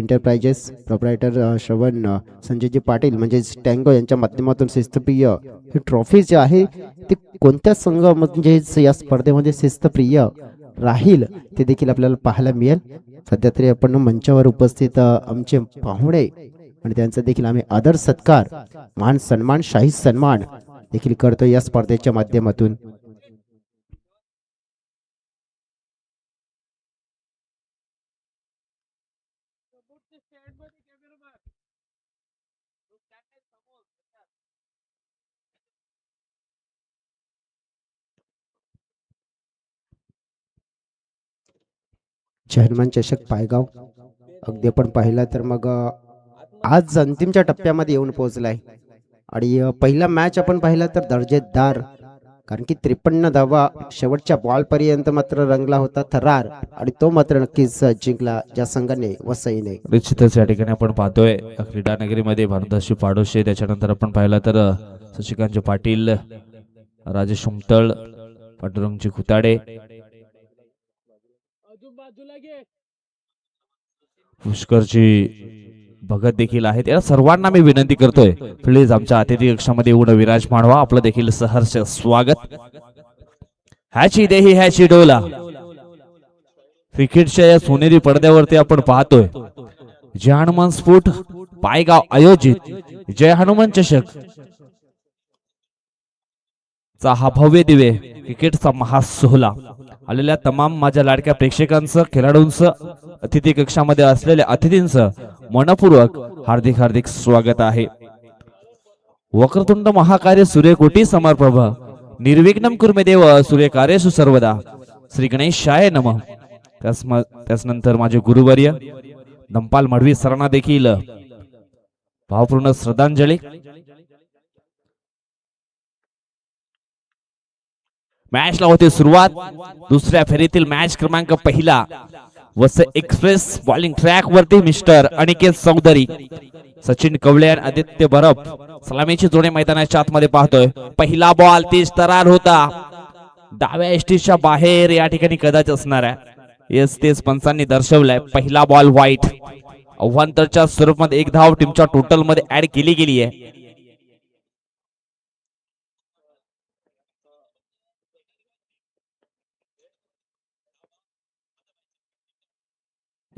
Enterprises proprietor श्रवण संजयजी पाटील म्हणजेच tango यांच्या माध्यमातून शिस्तप्रिय ही ट्रॉफी जी आहे ती कोणत्या संघ म्हणजेच या स्पर्धेमध्ये शिस्तप्रिय राहील ते देखील आपल्याला पाहायला मिळेल. सध्या तरी आपण मंचावर उपस्थित आमचे पाहुणे आणि त्यांचा देखील आम्ही आदर सत्कार मान सन्मान शाही सन्मान देखील करतो या स्पर्धेच्या माध्यमातून. चेअरमन चषक पायगाव अगदी आपण पाहिला तर मग आज अंतिमच्या टप्प्यामध्ये येऊन पोहोचलाय आणि पहिला मॅच आपण पाहिला तर दर्जेदार कारण की 53 धावा शेवटच्या बॉल पर्यंत मात्र रंगला होता थरार आणि तो मात्र नक्कीच जिंकला ज्या संघाने वसईने. निश्चितच या ठिकाणी आपण पाहतोय क्रीडा नगरीमध्ये भारतशी पाडोशी. त्याच्यानंतर आपण पाहिलं तर शशिकांत पाटील, राजेश उमतळ, पांडुरंगजी खुताडे, पुष्करजी भगत देखील आहेत. या सर्वांना मी विनंती करतोय प्लीज आमच्या अतिथी कक्षामध्ये येऊन विराजमान व्हा. आपलं देखील सहर्ष स्वागत. हॅची देही हॅची डोला क्रिकेटच्या या सोनेरी पडद्यावरती आपण पाहतोय जय हनुमान स्फोट पायगाव आयोजित जय हनुमान चषक चा हा भव्य दिव्य क्रिकेटचा महासोहळा. आलेल्या तमाम माझ्या लाडक्या प्रेक्षकांचं, खेळाडूंचं, अतिथी कक्षामध्ये असलेल्या अतिथींचं मनपूर्वक हार्दिक हार्दिक स्वागत आहे. वक्रतुंड महाकार्य सूर्यकोटी समप्रभ निर्विघ्नं कुर्मे देव सूर्यकार्येषु सर्वदा श्री गणेशाय नमः. त्यानंतर माझे गुरुवर्य दंपाल मडवी सरांना देखील भावपूर्ण श्रद्धांजली. मॅचला होते सुरुवात. दुसऱ्या फेरीतील मॅच क्रमांक पहिला वसई एक्सप्रेस बॉलिंग ट्रॅक वरती मिस्टर अनिकेत चौधरी, सचिन कवळे आणि आदित्य बरफ सलामीची जोडी मैदानाच्या आतमध्ये पाहतोय. पहिला बॉल 30 तरार होता. डाव्या एसटीच्या बाहेर या ठिकाणी कदाच असणार आहे. येस तेच पंचांनी दर्शवलंय. पहिला बॉल वाईट. अव्हांतरच्या स्वरूपामध्ये एक धाव टीमच्या टोटल मध्ये ऍड केली गेली आहे.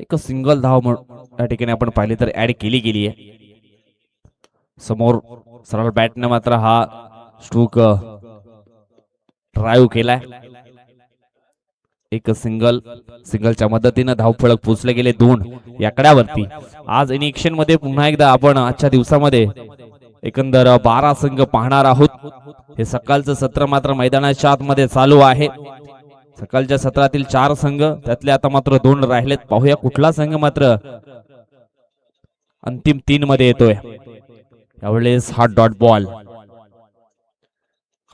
एक सिंगल धाव या ठिकाणी आपण पाहिली तर ऍड केली गेली आहे. समोर सरळ बॅटने मात्र हा स्ट्रोक ड्राईव्ह केलाय. एक सिंगलच्या मदतीने धावफलक पोचले गेले 2 या आकड्यावरती. आज इनिक्शन मध्ये पुन्हा एकदा आपण आजच्या दिवसामध्ये एकंदर 12 संघ पाहणार आहोत. हे सकाळचं सत्र मात्र मैदानाच्या आतमध्ये चालू आहे. सकाळच्या सत्रातील 4 संघ त्यातले आता मात्र 2 राहिलेत. पाहूया कुठला संघ मात्र अंतिम 3 मध्ये येतोय. यावेळेस हा डॉट बॉल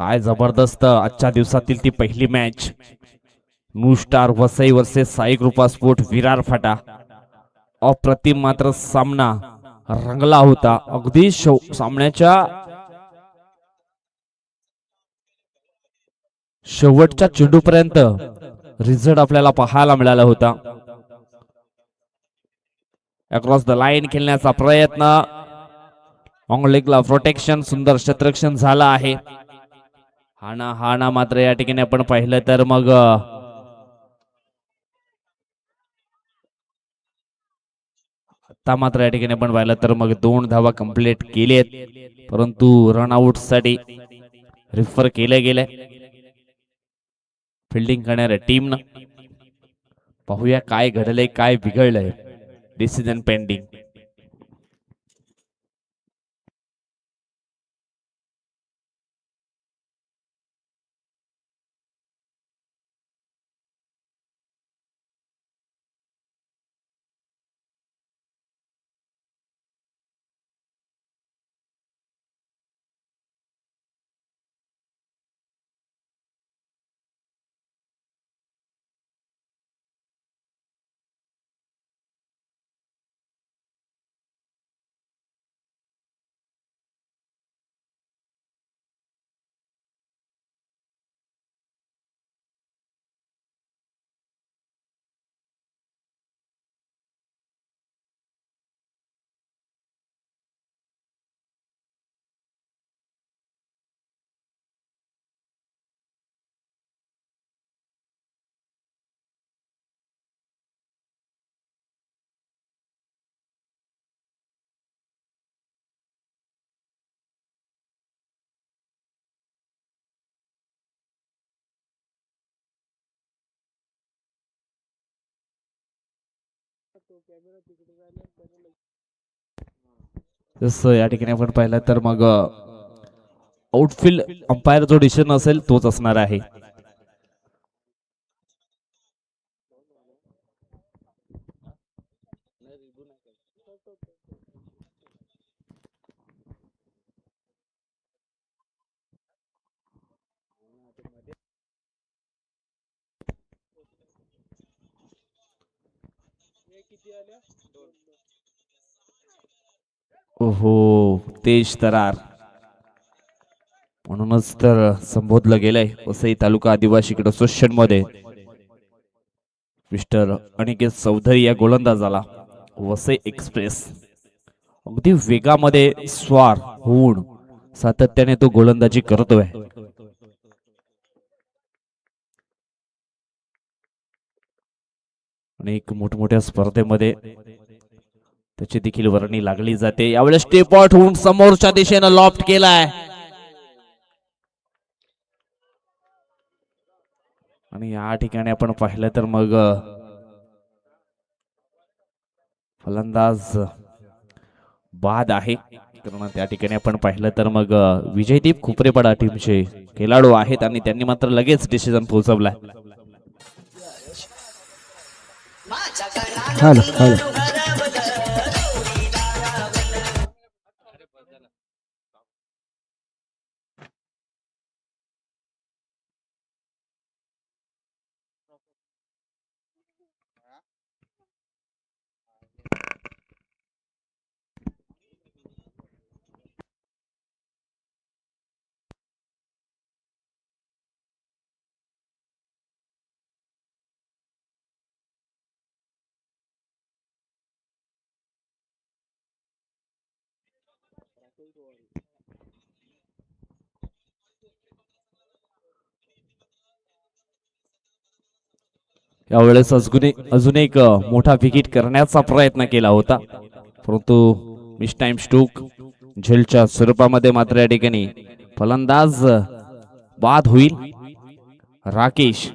काय जबरदस्त. आजच्या दिवसातील ती पहिली match new star Vasai versus Sai कृपा स्पोर्ट विरार फाटा. अप्रतिम मात्र सामना रंगला होता. अगदी सामन्याच्या शेवटच्या चेंडूपर्यंत रिझल्ट आपल्याला पाहायला मिळाला होता. अक्रॉस द लाईन खेळण्याचा प्रयत्न, ऑन लेगला प्रोटेक्शन, सुंदर क्षेत्ररक्षण झाला आहे. हाना मात्र या ठिकाणी आपण पाहिलं तर मग आता मात्र या ठिकाणी आपण पाहिलं तर मग 2 धावा कंप्लीट केलेत, परंतु रनआउट साठी रिफर केले गेले फिल्डिंग करणाऱ्या टीमनं. पाहूया काय घडलंय काय बिघडलंय. Decision pending. जसं या ठिकाणी आपण पाहिलं तर मग आउटफील्ड अंपायर जो डिसिजन असेल तोच असणार आहे. ओहो, तेज तरार म्हणूनच तर संबोधलं गेलंय वसई तालुका आदिवासी क्रीडा असोसिएशन मध्ये मिस्टर अनिकेत चौधरी या गोलंदाजाला वसई एक्सप्रेस अगदी वेगामध्ये स्वार होऊन सातत्याने तो गोलंदाजी करतोय. अनेक मोठमोठ्या स्पर्धेमध्ये त्याची देखील वर्णी लागली जाते. यावेळेस स्टेप आउट होऊन समोरच्या दिशेनं लॉफ्ट केलाय आणि या ठिकाणी आपण पाहिलं तर मग फलंदाज बाद आहे. कारण त्या ठिकाणी आपण पाहिलं तर मग विजयदीप खुपरेपाडा टीमचे खेळाडू आहेत आणि त्यांनी मात्र लगेच डिसिजन पोहोचवलाय. हॅलो हॅलो यावेळेस अजून एक मोठा विकेट करण्याचा प्रयत्न केला होता परंतु मिस टाइम स्ट्रोक झेलच्या स्वरूपामध्ये मात्र या ठिकाणी फलंदाज बाद होईल. राकेश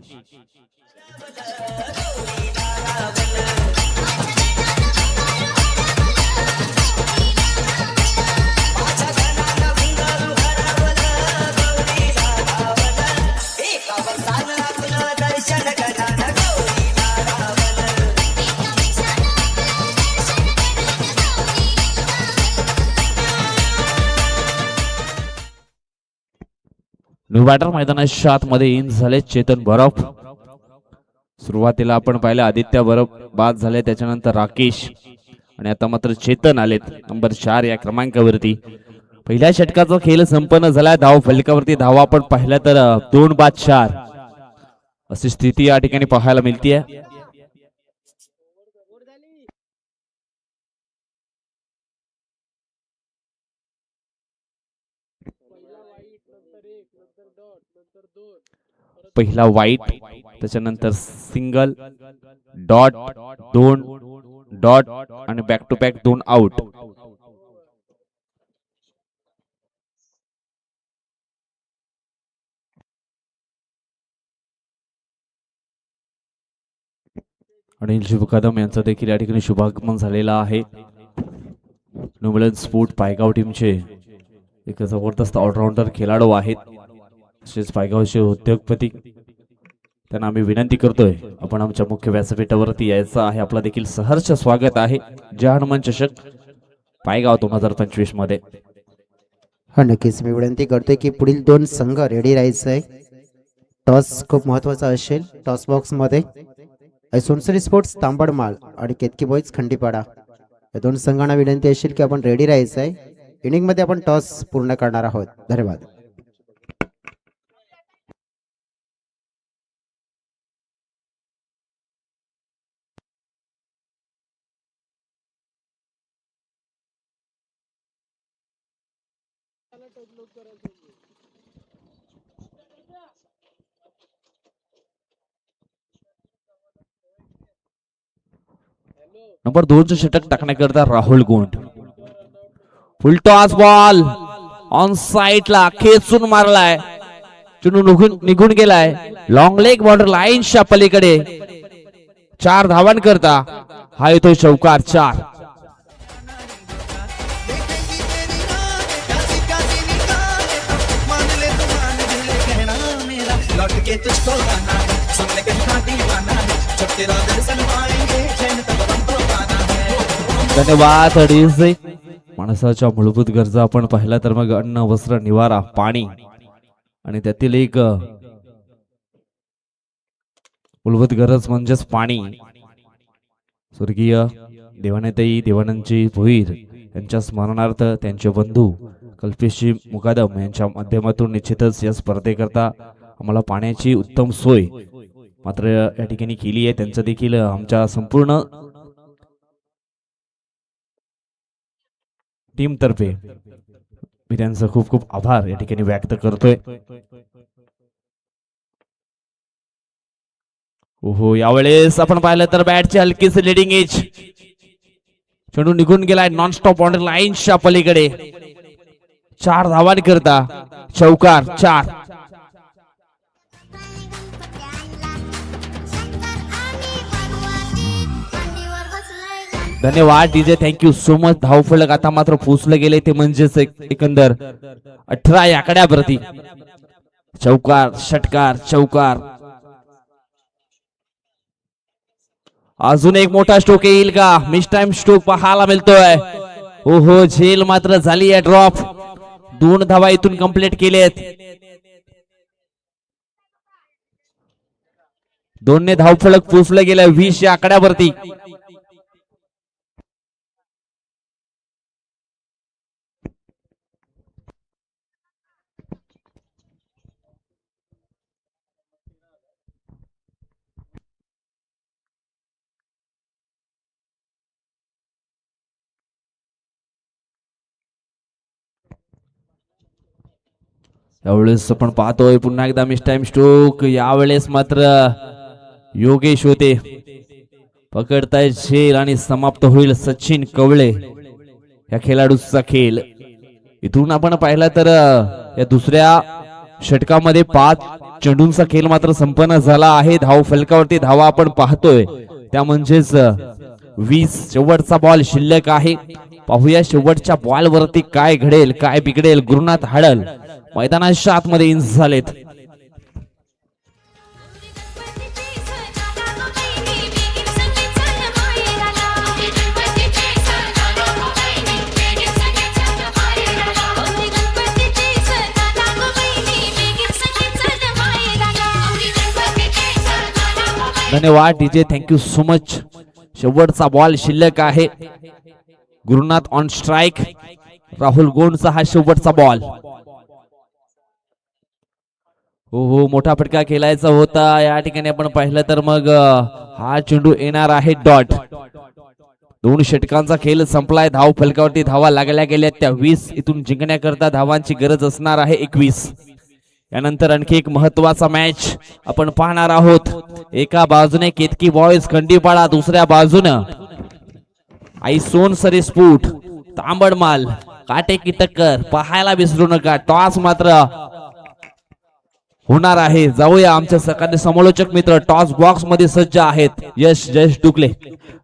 न्यू बॅटर मैदानाच्या आतमध्ये इन झाले चेतन बरफ. सुरुवातीला आपण पाहिलं आदित्य बरफ बाद झाले, त्याच्यानंतर राकेश आणि आता मात्र चेतन आलेत नंबर 4 या क्रमांकावरती. पहिल्या षटकाचा खेळ संपन्न झाला. धाव फलकावरती धावा आपण पाहिलं तर 2-4 अशी स्थिती या ठिकाणी पाहायला मिळतीये. पहिला वाईट, त्याच्यानंतर सिंगल, डॉट, 2 डॉट आणि back to back 2 out. Anil Shubh Kadam यांचं देखील या ठिकाणी शुभागमन झालेलं आहे. न्यूझीलंड स्पोर्ट पायगाव टीमचे एक जबरदस्त ऑलराऊंडर खेळाडू आहेत. तसेच पायगावचे उद्योगपती, त्यांना आम्ही विनंती करतोय आपण आमच्या मुख्य व्यासपीठावरती यायचं आहे. आपला देखील सहर्ष स्वागत आहे जय हनुमान चषक पायगाव 2025 मध्ये. हा नक्कीच मी विनंती करतोय की पुढील 2 संघ रेडी राहायचं आहे. टॉस खूप महत्वाचा असेल. टॉस बॉक्स मध्ये सोनसरी स्पोर्ट्स तांबडमाळ आणि केतकी बॉईज खंडीपाडा या 2 संघांना विनंती असेल की आपण रेडी राहायचं आहे. इनिंग मध्ये आपण टॉस पूर्ण करणार आहोत. धन्यवाद. नंबर 2 षटक टाकण्याकरता Rahul Gond. Full toss ball on साइडला खेचून मारलाय, चुनू निघून गेलाय. लॉंग लेग बॉर्डर लाईनच्या पलीकडे 4 धावांकरता हा येतोय चौकार 4. लौट के तुझको आना है, सुनने के हाँ दीवाना है, जब तेरा दर्शन पाएंगे चैन तब हमको पाना है. धन्यवाद अडीच. माणसाच्या मूलभूत गरजा आपण पाहिला तर मग अन्न, वस्त्र, निवारा, पाणी आणि त्यातील एक मूलभूत गरज म्हणजेच पाणी. स्वर्गीय देवानेताई देवानंदजी भोईर यांच्या स्मरणार्थ त्यांचे बंधू कल्पेशजी मुकादम यांच्या माध्यमातून निश्चितच या स्पर्धेकरता आम्हाला पाण्याची उत्तम सोय मात्र या ठिकाणी केली आहे. त्यांचं देखील आमच्या संपूर्ण टीम तर्फे मी त्यांचं खूप खूप आभार या ठिकाणी व्यक्त करतोय. ओहो, यावेळेस आपण पाहिलं तर बॅटची हलकीच लिडिंग एज. चेंडू निघून गेलाय नॉन स्टॉप बाउंड्री लाईनच्या पलीकडे. 4 धावांकरता चौकार 4. धन्यवाद डीजे, थँक्यू सो मच. धावफलक आता मात्र पोचले गेले ते म्हणजेच एकंदर 18 या आकड्यावरती. चौकार, षटकार, चौकार. अजून एक मोठा स्ट्रोक येईल का? मिस टाइम स्ट्रोक पाहायला मिळतोय. ओहो, झेल मात्र झाली आहे ड्रॉप. 2 धावा इथून कंप्लीट केलेत. 2 धावफलक पोचले गेले 20 या आकड्यावरती. यावेळेस आपण पाहतोय पुन्हा एकदा मिस टाइम स्ट्रोक. यावेळेस मात्र योगेश होते पकडताय झेल आणि समाप्त होईल सचिन कवळे या खेळाडूचा खेळ. इथून आपण पाहिला तर या दुसऱ्या षटकामध्ये 5 चेंडूंचा खेळ मात्र संपन्न झाला आहे. धाव फलकावरती धावा आपण पाहतोय त्या म्हणजेच 20. शेवटचा बॉल शिल्लक आहे. पाहूया शेवटच्या बॉल वरती काय घडेल, काय बिघडेल. गुरुनाथ हाडल मैदानाच्या आतमध्ये इन झालेत. धन्यवाद डीजे, थँक्यू सो मच. शेवटचा बॉल शिल्लक आहे. Gurunath on strike. राहुल गोंडचा हा शेवटचा बॉल. हो, मोठा फटका खेळायचा होता. या ठिकाणी आपण पाहिलं तर मग हा चेंडू येणार आहे डॉट. 2 षटकांचा खेळ संपलाय. धाव फलकावरती धावा लागल्या गेल्या त्या 20. इथून जिंकण्याकरता धावांची गरज असणार आहे 21. यानंतर आणखी एक महत्वाचा मॅच आपण पाहणार आहोत. एका बाजूने केतकी बॉयज खंडीपाडा, दुसऱ्या बाजूने आई सोनसरी स्फूट तांबडमाल. काटेकी टक्कर पाहायला विसरू नका. टॉस मात्र होणार आहे. जाऊया आमच्या सकाळचे समालोचक मित्र टॉस बॉक्स मध्ये सज्ज आहेत. यश जयेश डुकले.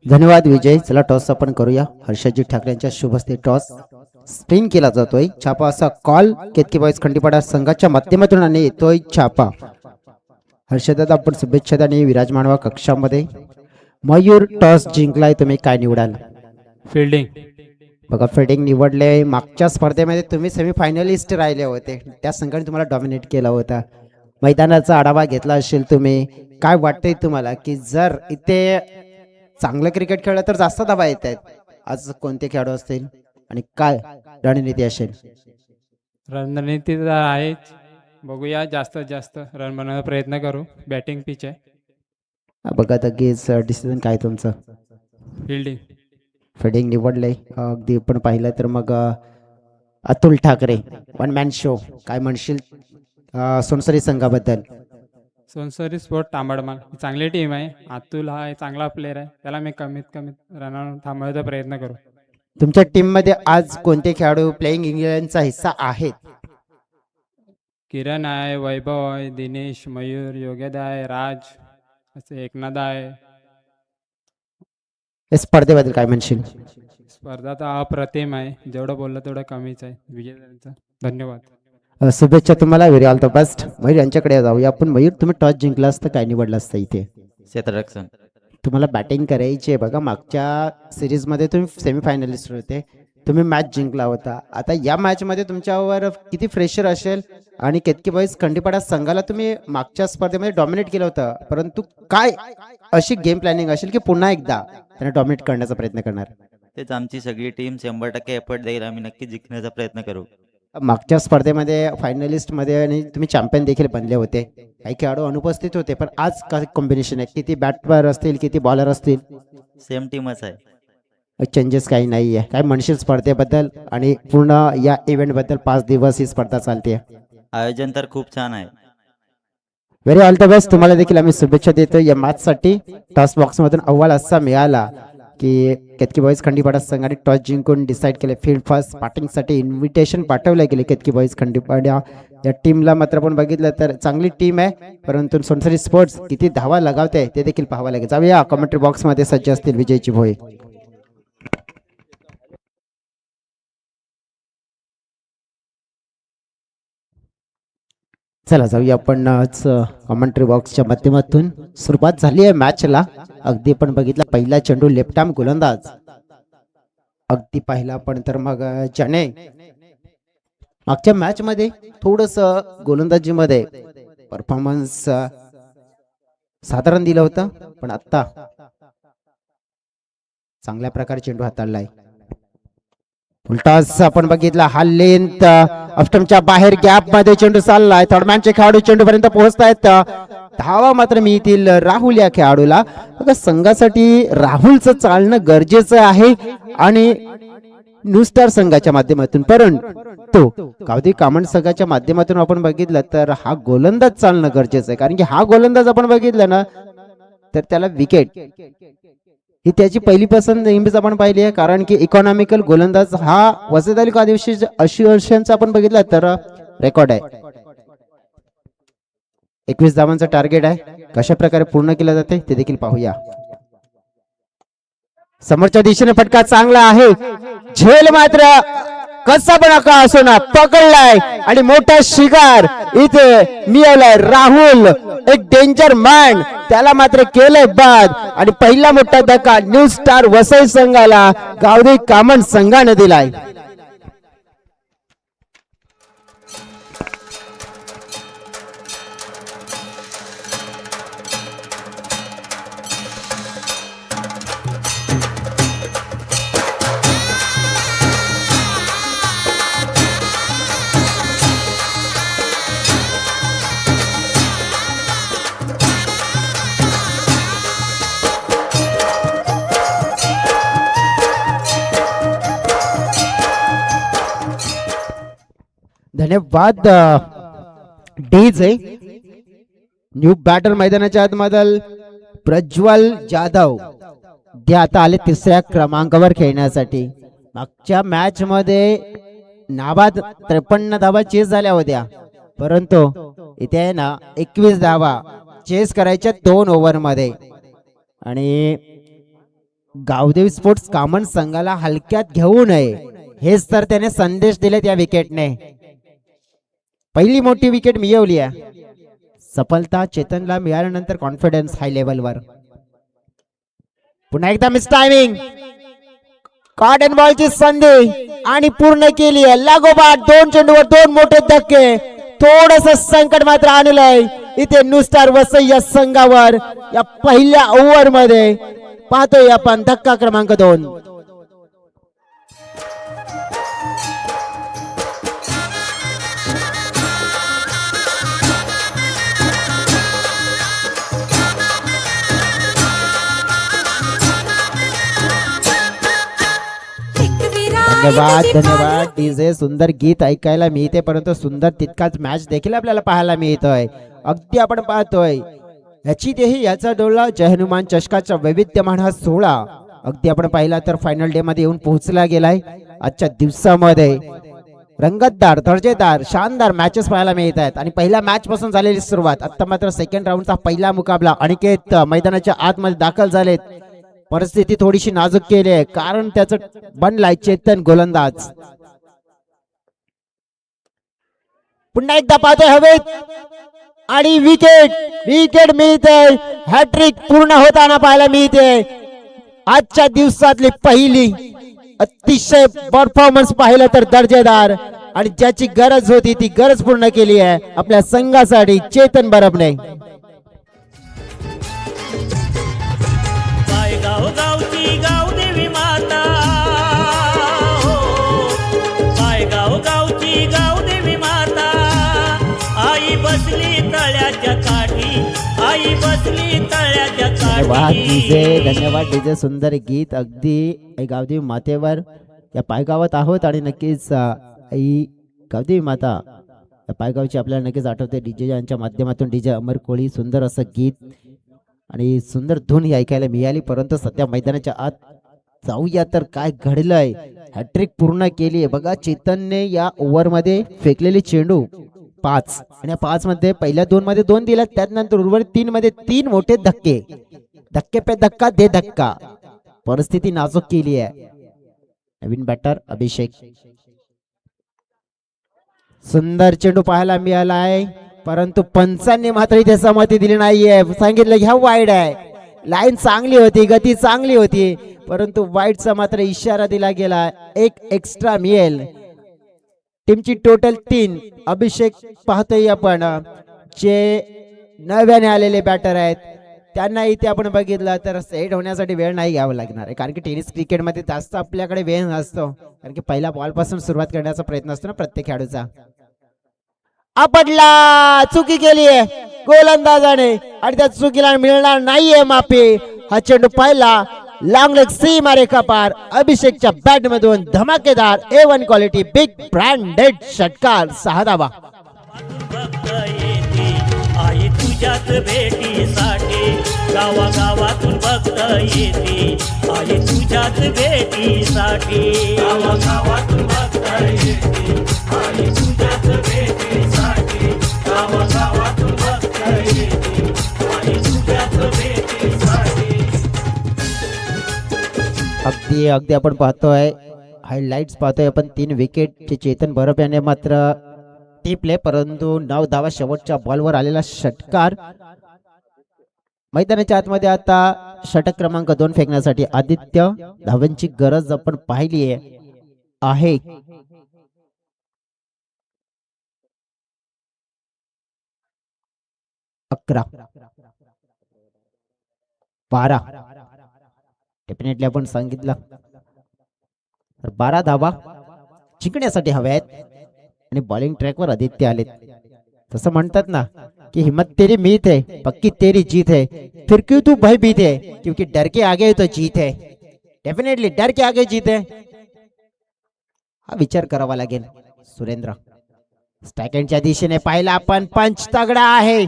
धन्यवाद विजय. चला टॉस आपण करूया. हर्षदजी ठाकरे यांच्या शुभ हस्ते टॉस स्पिन केला जातोय. छापा असा कॉल केतकी बॉयज खंडीपाडा संघाच्या माध्यमातून आणि येतोय छापा. हर्षदादा आपण शुभेच्छा आणि विराजमान व्हा कक्षामध्ये. मयूर टॉस जिंकलाय, तुम्ही काय निवडाल? फिल्डिंग. बघा फिल्डिंग निवडले. मागच्या स्पर्धेमध्ये तुम्ही सेमीफायनलिस्ट राहिले होते, त्या संघाने तुम्हाला डॉमिनेट केला होता. मैदानाचा आढावा घेतला असेल तुम्ही. काय वाटतंय तुम्हाला की जर इथे चांगलं क्रिकेट खेळलं तर जास्त धावा येत आहेत? आज कोणते खेळाडू असतील आणि काय रणनीती असेल? रणनीती तर आहेच. बघूया, जास्तीत जास्त रन बनवण्याचा प्रयत्न करू. बॅटिंग पिच आहे. बघा गेज डिसिजन काय तुमचं? फिल्डिंग. फिल्डिंग निवडले. अगदी पण पाहिलं तर मग Atul Thackeray one man show, काय म्हणशील सोनसरी संघाबद्दल? सोनसरी स्पोर्ट तांबडमाल चांगली टीम आहे. अतुल हा चांगला प्लेअर आहे. त्याला मी कमीत कमी रन थांबवण्याचा प्रयत्न करू. तुमच्या टीम मध्ये आज कोणते खेळाडू प्लेइंग इंग्लंडचा हिस्सा आहेत? किरण आहे, वैभव आहे, दिनेश, मयूर, योगेदा आहे, राज, असे एकनाथ आहे, या स्पर्धेबद्दल काय म्हणशील? स्पर्धा तर अप्रतिम आहे, जेवढं बोललं तेवढं कमीच आहे विजेत्यांचं. धन्यवाद. शुभेच्छा तुम्हाला, very all the best. Mayur यांच्याकडे जाऊया आपण. मयूर, तुम्ही टॉस जिंकला असतं, काय निवडलं असतं इथे? क्षेत्ररक्षण. तुम्हाला बॅटिंग करायची आहे. बघा, मागच्या सिरीजमध्ये तुम्ही सेमीफायनलिस्ट होते, तुम्ही मॅच जिंकला होता. आता या मॅचमध्ये तुमच्यावर किती प्रेशर असेल आणि केतकी बॉईज खंडीपाडा संघाला तुम्ही मागच्या स्पर्धेमध्ये डॉमिनेट केलं होतं, परंतु काय अशी गेम प्लॅनिंग असेल की पुन्हा एकदा त्यांना डॉमिनेट करण्याचा प्रयत्न करणार? तेच आमची सगळी टीम 100% एफर्ट देईल. आम्ही नक्की जिंकण्याचा प्रयत्न करू. मागच्या स्पर्धेमध्ये फायनलिस्टमध्ये आणि तुम्ही चॅम्पियन देखील बनले होते, काही खेळाडू अनुपस्थित होते, पण आज काय कॉम्बिनेशन आहे? किती बॅटर असतील, किती बॉलर असतील? सेम टीमच आहे. चेंजेस काही नाही आहे. काय म्हणशील स्पर्धेबद्दल आणि पूर्ण या इव्हेंट बद्दल? 5 दिवस ही स्पर्धा चालते. आयोजन तर खूप छान आहे. Very all the best. तुम्हाला देखील आम्ही शुभेच्छा देतो या मॅचसाठी. टॉस बॉक्स मधून अहवाल असा मिळाला की केतकी बॉईज खंडीपाडा संघाने टॉस जिंकून डिसाईड केले फील्ड फर्स्ट बॅटिंगसाठी इन्व्हिटेशन पाठवले गेले केतकी बॉईज खंडीपाडा या टीमला. मात्र आपण बघितलं तर चांगली टीम आहे, परंतु सोनसरी स्पोर्ट्स किती धावा लगावते ते देखील पाहावं लागेल. जाऊया कमेंट्री बॉक्स मध्ये सज्ज असतील विजयची भोई. चला जाऊया आपण कमेंट्री बॉक्सच्या माध्यमातून. सुरुवात झाली आहे मॅचला. अगदी पण बघितला पहिला चेंडू लेफ्ट आर्म गोलंदाज अगदी पाहिला पण तर मग ज्याने मागच्या मॅच मध्ये थोडस गोलंदाजीमध्ये परफॉर्मन्स साधारण दिलं होतं, पण आता चांगल्या प्रकारे चेंडू हाताळलाय. उलटास आपण बघितला हा लेंथ ऑफस्टंपच्या बाहेर गॅप मध्ये चेंडू चाललाय. थर्डमॅनचे खेळाडू चेंडू पर्यंत पोहोचतायत. धावा मात्र मिळतील राहुल या खेळाडूला. बघा, संघासाठी राहुलचं चालणं गरजेचं आहे आणि न्यू स्टार संघाच्या माध्यमातून, परंतु गावदी कामण संघाच्या माध्यमातून आपण बघितलं तर हा गोलंदाज चालणं गरजेचं आहे. कारण की हा गोलंदाज आपण बघितलं ना तर त्याला विकेट ही त्याची पहिली पसंत नेहमीच आपण पाहिली आहे. कारण की इकॉनॉमिकल गोलंदाज हा वसंत अली कादिवशी 80 वर्षांचा आपण बघितला तर रेकॉर्ड आहे. 21 धावांचं टार्गेट आहे. कशा प्रकारे पूर्ण केलं जाते ते देखील पाहूया. समोरच्या दिशेने फटका चांगला आहे. झेल मात्र कसा पण का असो ना पकडलाय आणि मोठा शिकार इथे मिळवलाय. राहुल एक डेंजर मॅन, त्याला मात्र केलंय बाद आणि पहिला मोठा धक्का न्यू स्टार वसई संघाला गावदी कामण संघाने दिलाय. धन्यवाद डीजे. न्यू बॅटर मैदानाच्या आतमधील प्रज्वल जाधव ते आता आले 3ऱ्या क्रमांकावर खेळण्यासाठी. मागच्या मॅच मध्ये नाबाद 53 धावा चेस झाल्या होत्या, परंतु इथे ना 21 धावा चेस करायच्या 2 ओव्हर मध्ये आणि गावदेव स्पोर्ट्स कामन संघाला हलक्यात घेऊ नये हेच तर त्याने संदेश दिले त्या विकेटने. पहिली मोठी विकेट मिळवली आहे. सफलता चेतनला मिळाल्यानंतर कॉन्फिडन्स हाय लेवलवर. पुन्हा एकदा मिस टायमिंग, कॉट अँड बॉलची संधी आणि पूर्ण केली आहे. लागोपाठ 2 चेंडूवर 2 मोठे धक्के. थोडस संकट मात्र आणलंय इथे न्यू स्टार वसई या संघावर. या पहिल्या ओव्हर मध्ये पाहतोय आपण धक्का क्रमांक 2. धन्यवाद धन्यवाद डीजे. सुंदर गीत ऐकायला मिळते, परंतु सुंदर तितकाच मॅच देखील आपल्याला पाहायला मिळतोय. अगदी आपण पाहतोय याची तेही याचा डोळा जय हनुमान चषकाचा वैविध्यमान हा सोहळा अगदी आपण पाहिला तर फायनल डे मध्ये येऊन पोहोचला गेलाय. आजच्या दिवसामध्ये रंगतदार दर्जेदार शानदार मॅचेस पाहायला मिळत आहेत आणि पहिल्या मॅच पासून झालेली सुरुवात. आता मात्र सेकंड राऊंडचा पहिला मुकाबला. अनिकेत मैदानाच्या आतमध्ये दाखल झालेत. परिस्थिती थोडीशी नाजूक केली आहे कारण त्याचं बनलाय चेतन गोलंदाज. पुन्हा एकदा पाहतोय हवेत आणि विकेट विकेट मिळते. हॅट्रिक पूर्ण होताना पाहायला मिळते. आजच्या दिवसातली पहिली अतिशय परफॉर्मन्स पाहिलं तर दर्जेदार आणि ज्याची गरज होती ती गरज पूर्ण केली आहे आपल्या संघासाठी चेतन बरबने. गाव गावची गाव देवी माता हो, गाव गावची गाव देवी माता. आई बसली तळ्याच्या काठी, आई बसली तळ्याच्या धन्यवाद डीजे, काठी. धन्यवाद डीजे. सुंदर गीत अगदी गावदेवी मातेवर या पायगावात आहोत आणि नक्कीच आई गावदेवी माता या पायगावची आपल्याला नक्कीच आठवते. डीजे यांच्या माध्यमातून डीजे अमर कोळी सुंदर असं गीत आणि सुंदर धून ही ऐकायला मिळाली. परंतु सध्या मैदानाच्या आत जाऊया तर काय घडलंय. हॅट्रिक पूर्ण केली आहे बघा. चेतनने या ओव्हरमध्ये फेकलेली चेंडू 5 आणि या 5 मध्ये पहिल्या 2 मध्ये 2 दिला. त्यानंतर उर्वरित 3 मध्ये 3 मोठे धक्के. धक्के पे धक्का दे धक्का. परिस्थिती नाजूक केली आहे. नवीन बॅटर अभिषेक. सुंदर चेंडू पाहायला मिळाला आहे परंतु पंचांनी मात्र इथे सहमती दिली नाहीये. सांगितलं ह्या वाईड आहे. लाईन चांगली होती, गती चांगली होती परंतु वाईडचा मात्र इशारा दिला गेला. एक एक्स्ट्रा मिळेल. टीमची टोटल 3. अभिषेक पाहतोय आपण जे नव्याने आलेले बॅटर आहेत त्यांना इथे आपण बघितलं तर सेट होण्यासाठी वेळ नाही घ्यावा लागणार आहे कारण की टेनिस क्रिकेटमध्ये जास्त आपल्याकडे वेळ नसतो कारण की पहिल्या बॉल पासून सुरुवात करण्याचा प्रयत्न असतो ना प्रत्येक खेळाडूचा. आपटला, चुकी केली आहे गोलंदाजाने आणि त्या चुकीला मिळणार नाहीये माफी. हा चेंडू पाहिला लॉंग लेग सी मारे कपार. अभिषेकच्या बॅट मधून धमाकेदार A1 क्वालिटी बिग ब्रँडेड षटकार. 6 धावा. भक्त येते आई तुझ्याच भेटीसाठी, गावागावातून भक्त येते आई तुझ्याच भेटीसाठी. गावागावातून भक्त येते आई तुझ्याच भेटीसाठी, गावागावातून भक्त येते आई तुझ्याच भेटीसाठी. अगदी अगदी आपण पाहतोय हायलाइट्स पाहतोय आपण 3 विकेट चेतन बरब याने मात्र टिपले परंतु 9 धावा शेवटच्या बॉलवर आलेला षटकार. मैदानाच्या आतमध्ये आता षटक क्रमांक 2 फेकण्यासाठी आदित्य धावांची गरज आपण पाहिली आहे. 11 12 डेफिनेटली आपण सांगितलं तर 12 धावा जिंकण्यासाठी हव्या आहेत आणि बॉलिंग ट्रॅकवर आदित्य आले. तसं म्हणतात ना कि हिम्मत तेरी मीत है पक्की तेरी जीत है फिर क्यों तू भयभीत है क्योंकि डर के आगे तो जीत है. डेफिनेटली डर के आगे जीत है. हा विचार करावा लागेल. सुरेंद्र स्ट्राइकच्या दिशेने पाहिला आपण. पंच तगडा आहे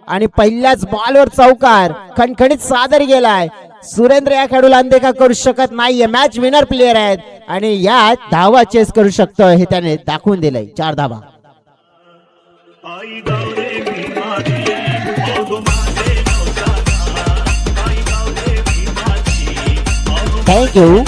आणि पहिल्याच बॉलवर चौकार खणखणीत सादर गेलाय. सुरेंद्र या खेळाडूला अनदेखा करू शकत नाहीये. मॅच विनर प्लेयर आहेत आणि या धावा चेस करू शकतो हे त्याने दाखवून दिलंय. 4 धावा. थँक्यू.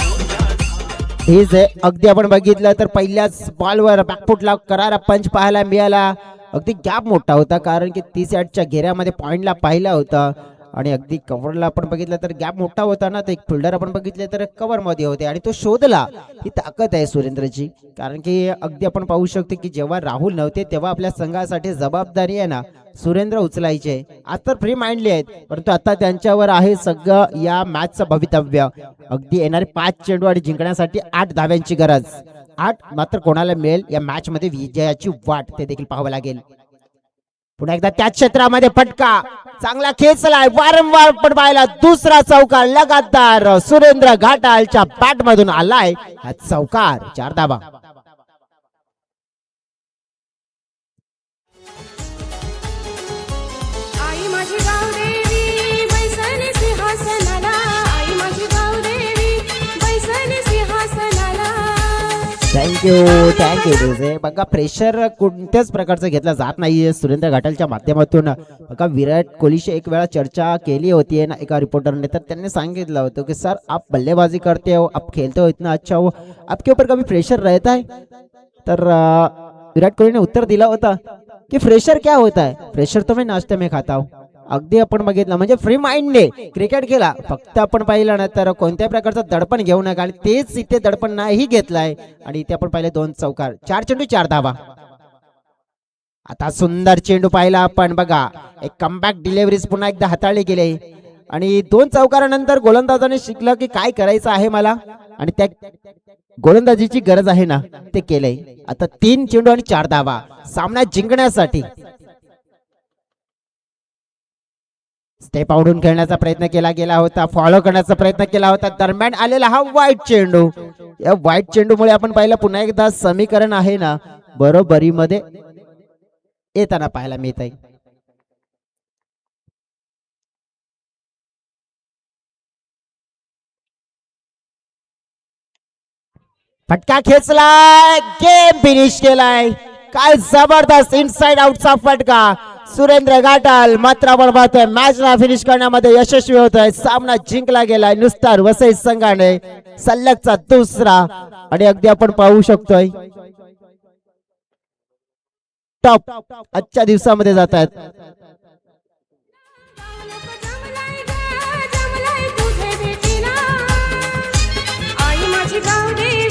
अगदी आपण बघितलं तर पहिल्याच बॉलवर बॅकफुटला करारा पंच पाहायला मिळाला. अगदी गॅप मोठा होता कारण की 30 यार्डच्या घेऱ्यामध्ये पॉइंटला पाहिला होता आणि अगदी कव्हरला आपण बघितलं तर गॅप मोठा होता ना. तर एक फिल्डर आपण बघितले तर कव्हर मध्ये होते आणि तो शोधला. ही ताकद आहे सुरेंद्रची कारण की अगदी आपण पाहू शकतो की जेव्हा राहुल नव्हते तेव्हा आपल्या संघासाठी जबाबदारी आहे ना सुरेंद्र उचलायचे. आज तर फ्री माइंडली आहेत परंतु आता त्यांच्यावर आहे सगळं या मॅचचं भवितव्य. अगदी येणारे 5 चेंडू आणि जिंकण्यासाठी 8 धाव्यांची गरज. 8 मात्र कोणाला मिळेल या मॅच मध्ये विजयाची वाट ते देखील पाहावं लागेल. पुन्हा एकदा त्याच क्षेत्रामध्ये फटका चांगला खेचलाय. वारंवार पण पाहिला. दुसरा चौकार लगातार सुरेंद्र घाटालच्या बॅट मधून आलाय हा चौकार. 4 धावा. आई माझी गावदेवी बैसली सिंहासनाला, आई माझी गावदेवी बैसली सिंहासनाला. Thank you DJ. बघा प्रेशर कोणत्याच प्रकारचं घेतला जात नाहीये सुरेंद्र घाटालच्या माध्यमातून. बघा विराट कोहलीशी एक वेळा चर्चा केली होती ना एका रिपोर्टरने, तर त्यांनी सांगितलं होतं की सर आप बल्लेबाजी करते हो, आप खेलते हो इतना अच्छा हो, आपके ऊपर कभी प्रेशर रहता है. तर विराट कोहलीने उत्तर दिला होता की प्रेशर क्या होता है, प्रेशर तो मैं नाश्ते में खाता हूँ. अगदी आपण बघितलं म्हणजे फ्री माइंडने क्रिकेट खेळा. फक्त आपण पाहिलं ना तर कोणत्या प्रकारचं दडपण घेऊ नका, आणि तेच इथे दडपण नाही घेतलंय. आणि इथे आपण पाहिले 2 चौकार, 4 चेंडू 4 धावा. आता सुंदर चेंडू पाहिला आपण. बघा एक कमबॅक डिलिव्हरीज पुन्हा एकदा हाताळली गेली, आणि 2 चौकारानंतर गोलंदाजाने शिकलं की काय करायचं आहे मला, आणि त्या गोलंदाजीची गरज आहे ना ते केलंय. आता 3 चेंडू आणि 4 धावा सामना जिंकण्यासाठी. स्टेप आउटून खेळण्याचा प्रयत्न केला गेला होता, फॉलो करण्याचा प्रयत्न केला होता, दरम्यान आलेला हा वाईट चेंडू. या वाईट चेंडूमुळे आपण पाहिलं पुन्हा एकदा समीकरण आहे ना बरोबरीमध्ये येताना पाहायला मिळत आहे. फटका खेचलाय, गेम फिनिश केलाय. काय जबरदस्त इनसाइड आउटचा फटका. सुरेंद्र घाटाल मात्र बरोबर मॅचला फिनिश करण्यामध्ये यशस्वी होत आहे. सामना जिंकला गेलाय नुसता वसई संघाने, सलगचा दुसरा. आणि अगदी आपण पाहू शकतोय टॉप आजच्या दिवसामध्ये जात आहेत. जमलाय तुझे भेटीला आई माझी गाव दे